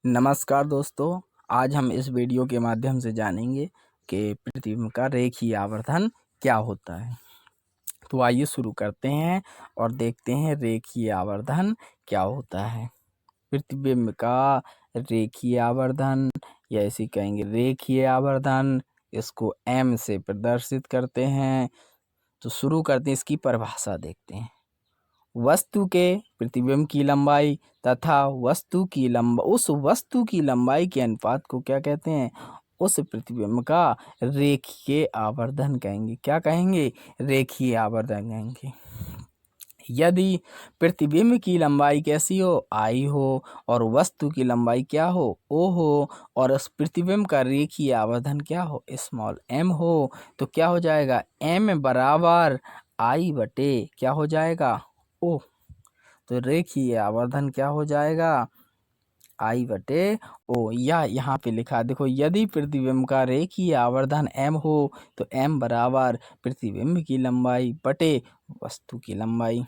नमस्कार दोस्तों, आज हम इस वीडियो के माध्यम से जानेंगे कि पृथ्वी का रेखीय आवर्धन क्या होता है। तो आइए शुरू करते हैं और देखते हैं रेखीय आवर्धन क्या होता है। पृथ्वी का रेखीय आवर्धन या इसे कहेंगे रेखीय आवर्धन, इसको m से प्रदर्शित करते हैं। तो शुरू करते हैं, इसकी परिभाषा देखते हैं। वस्तु के प्रतिबिंब की लंबाई तथा उस वस्तु की लंबाई के अनुपात को क्या कहते हैं? उस प्रतिबिंब का रेखीय आवर्धन कहेंगे। क्या कहेंगे? रेखीय आवर्धन कहेंगे। यदि प्रतिबिंब की लंबाई कैसी हो? आई हो, और वस्तु की लंबाई क्या हो? ओ हो, और उस प्रतिबिंब का रेखीय आवर्धन क्या हो? स्मॉल m हो, तो क्या हो जाएगा? m बराबर आई बटे क्या हो जाएगा? ओ। तो रेखीय आवर्धन क्या हो जाएगा? आई बटे ओ। या यहाँ पे लिखा देखो, यदि प्रतिबिंब का रेखीय आवर्धन m हो तो m बराबर प्रतिबिंब की लंबाई बटे वस्तु की लंबाई।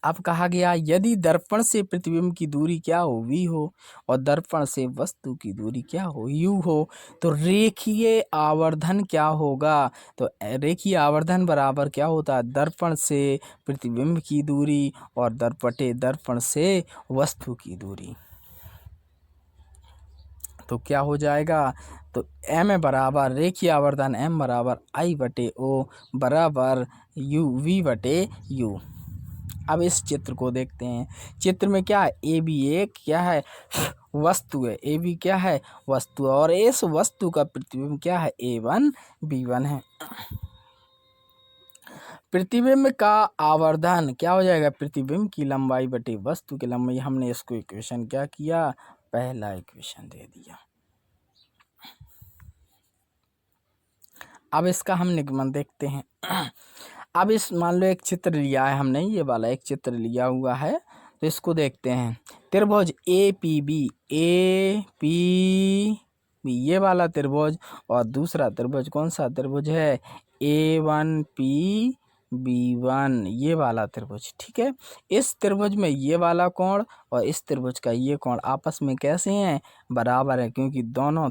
अब कहा गया यदि दर्पण से प्रतिबिंब की दूरी क्या हो? v हो, और दर्पण से वस्तु की दूरी क्या हो? u हो, तो रेखीय आवर्धन क्या होगा? तो रेखीय आवर्धन बराबर क्या होता है? दर्पण से प्रतिबिंब की दूरी और दर्पण से वस्तु की दूरी। तो क्या हो जाएगा? तो m बराबर रेखीय आवर्धन m बराबर आई बटे ओ बराबर u v बटे u। अब इस चित्र को देखते हैं। चित्र में क्या है? ए बी एक क्या है? वस्तु है। ए बी क्या है? वस्तु है, और इस वस्तु का प्रतिबिंब क्या है? A1 B1 है। प्रतिबिंब का आवर्धन क्या हो जाएगा? प्रतिबिंब की लंबाई बटे वस्तु की लंबाई। हमने इसको इक्वेशन क्या किया? पहला इक्वेशन दे दिया। अब इसका हम निगमन देखते हैं। अब इस मान लो एक चित्र लिया है हमने, ये वाला एक चित्र लिया हुआ है, तो इसको देखते हैं। त्रिभुज ए पी बी ये वाला त्रिभुज, और दूसरा त्रिभुज कौन सा त्रिभुज है? A1P B1 ये वाला त्रिभुज। ठीक है, इस त्रिभुज में ये वाला कोण और इस त्रिभुज का ये कोण आपस में कैसे हैं? बराबर है, क्योंकि दोनों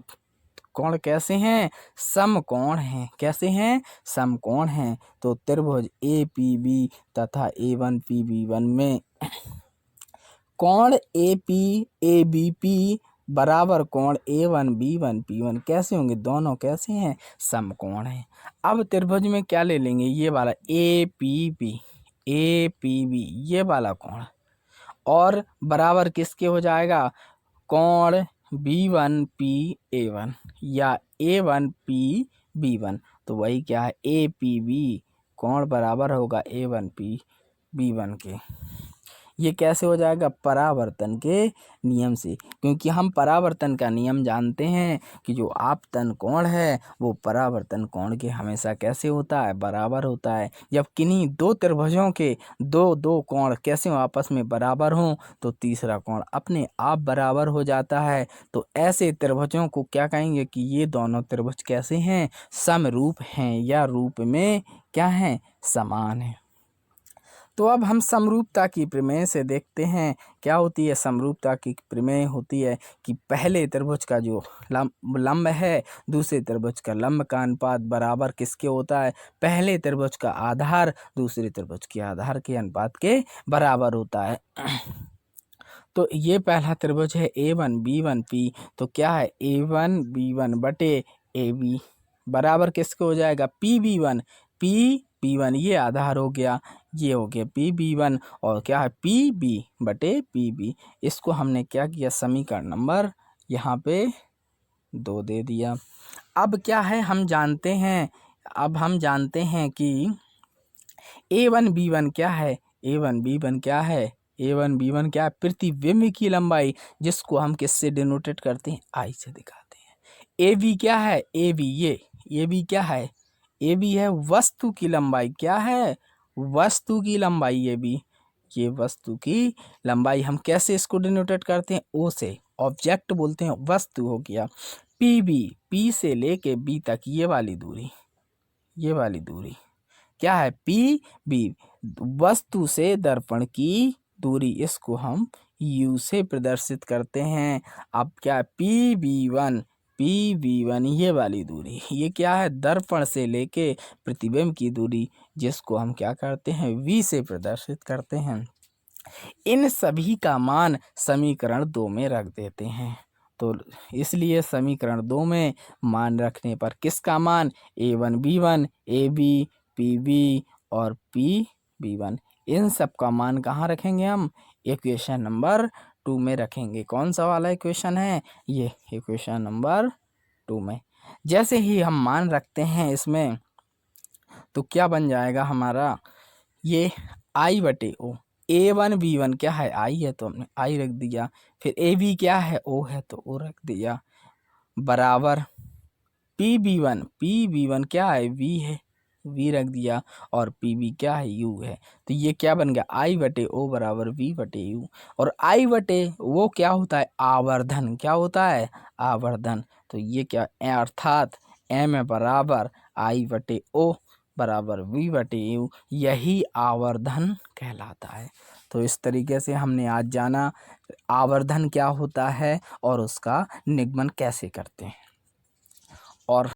कोण कैसे हैं? समकोण हैं। कैसे हैं? समकोण हैं। तो त्रिभुज APB तथा A1PB1 में कोण APABP बराबर कोण A1B1P1 कैसे होंगे? दोनों कैसे हैं? समकोण हैं। अब त्रिभुज में क्या ले लेंगे? ये वाला APB ये वाला कोण, और बराबर किसके हो जाएगा? कोण B1PA1 या A1PB1। तो वही क्या है? APB कोण बराबर होगा A1PB1 के। ये कैसे हो जाएगा? परावर्तन के नियम से, क्योंकि हम परावर्तन का नियम जानते हैं कि जो आपतन कोण है वो परावर्तन कोण के हमेशा कैसे होता है? बराबर होता है। जब किन्हीं दो त्रिभुजों के दो कोण कैसे हो? आपस में बराबर हों, तो तीसरा कोण अपने आप बराबर हो जाता है। तो ऐसे त्रिभुजों को क्या कहेंगे? कि ये दोनों त्रिभुज कैसे हैं? समरूप हैं, या रूप में क्या हैं? समान है। तो अब हम समरूपता की प्रमेय से देखते हैं क्या होती है। समरूपता की प्रमेय होती है कि पहले त्रिभुज का जो लंब है दूसरे त्रिभुज का लंब का अनुपात बराबर किसके होता है? पहले त्रिभुज का आधार दूसरे त्रिभुज के आधार के अनुपात के बराबर होता है। तो ये पहला त्रिभुज है A1B1P, तो क्या है? A1B1 बटे AB बराबर किसके हो जाएगा? PB1 ये आधार हो गया, ये हो गया PB1, और क्या है? PB बटे PB। इसको हमने क्या किया? समीकरण नंबर यहाँ पे 2 दे दिया। अब क्या है? हम जानते हैं कि A1B1 क्या है? A1B1 क्या है? A1B1 क्या है? प्रतिबिंब की लंबाई, जिसको हम किससे डिनोटेट करते हैं? आई से दिखाते हैं। AB क्या है? AB क्या है? AB है वस्तु की लंबाई। क्या है? वस्तु की लंबाई AB। ये वस्तु की लंबाई हम कैसे इसको डिनोटेट करते हैं? O से। ऑब्जेक्ट बोलते हैं, वस्तु हो गया। PB P से लेके B तक ये वाली दूरी क्या है? PB वस्तु से दर्पण की दूरी, इसको हम यू से प्रदर्शित करते हैं। अब क्या है, पी बी वन ये वाली दूरी, ये क्या है, दर्पण से लेके प्रतिबिंब की दूरी, जिसको हम क्या करते हैं, वी से प्रदर्शित करते हैं। इन सभी का मान समीकरण 2 में रख देते हैं। तो इसलिए समीकरण 2 में मान रखने पर किसका मान, A1 B1 AB PB और PB1, इन सब का मान कहाँ रखेंगे हम, इक्वेशन नंबर 2 में रखेंगे। कौन सा वाला इक्वेशन है, ये इक्वेशन नंबर 2 में। जैसे ही हम मान रखते हैं इसमें, तो क्या बन जाएगा हमारा, ये I/O, A1 B1 क्या है, I है तो हमने I रख दिया, फिर AB क्या है, O है तो O रख दिया, बराबर PB1 क्या है, V है, V रख दिया, और PB क्या है, U है। तो ये क्या बन गया, I/O बराबर V/U, और I/O क्या होता है, आवर्धन, क्या होता है, आवर्धन। तो ये क्या, अर्थात M बराबर I/O बराबर V/U, यही आवर्धन कहलाता है। तो इस तरीके से हमने आज जाना आवर्धन क्या होता है और उसका निगमन कैसे करते हैं। और